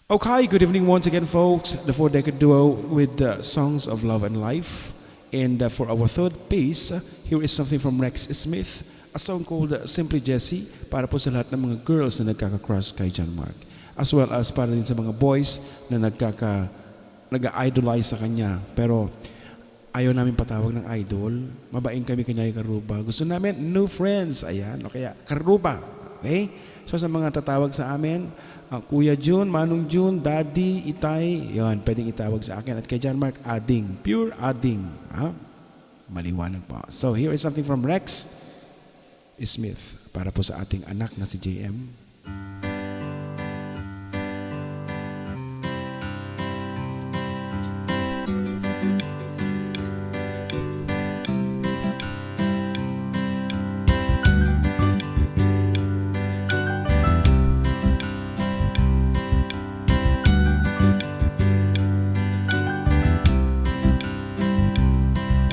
Okay, good evening once again, folks. The four-decade duo with songs of love and life. And for our third piece, here is something from Rex Smith, a song called Simply Jessie, para po sa lahat ng mga girls na nagkaka-crush kay John Mark. As well as para din sa mga boys na nag-idolize sa kanya. Pero ayaw namin patawag ng idol. Mabaing kami kanya yung karuba. Gusto namin new friends. Ayan, o kaya karuba. Okay? So sa mga tatawag sa amin, Kuya Jun, Manong Jun, Daddy, Itay, yon, pwedeng itawag sa akin. At kay John Mark, Ading. Pure Ading. Maliwanag pa. So here is something from Rex Smith para po sa ating anak na si JM.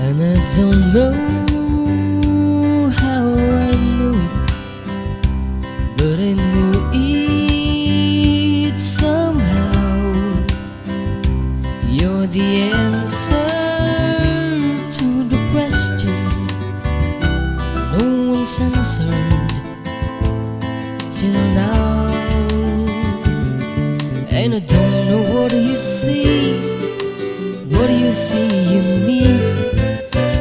And I don't know how I knew it, but I knew it somehow. You're the answer to the question no one's answered till now. And I don't know what you see in me,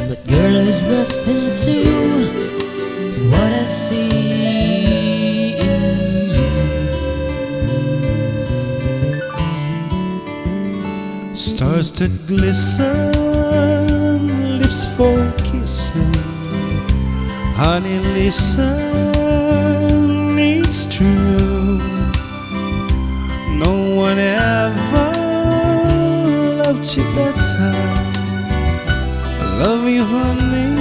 but girl, there's nothing to what I see in you. Stars that glisten, lips for kissing. Honey, listen, it's true. No one ever loved you better. I love you, honey.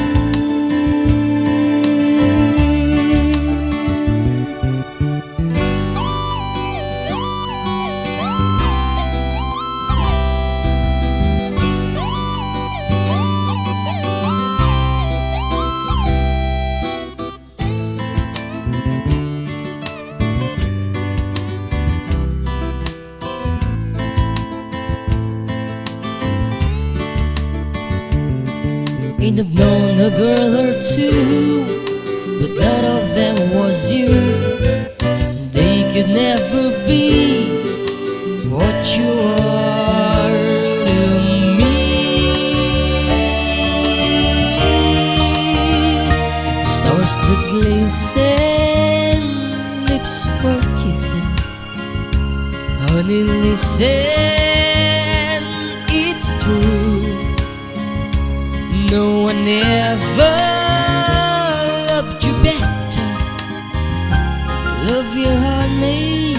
And I've known a girl or two, but none of them was you. They could never be what you are to me. Stars that glisten, lips for kissing. Honey, listen, it's true. No one ever loved you better. Love you, honey,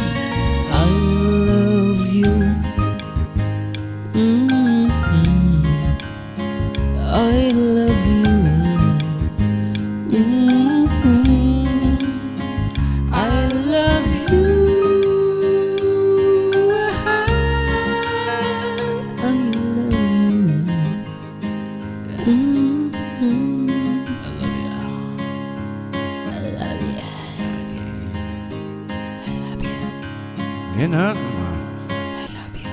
I love you. I love you. I love you. I love Yan ha? I love you.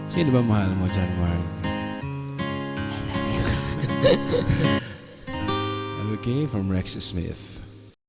Sino ba mahal mo, John Mark? I love you. Okay, from Rex Smith.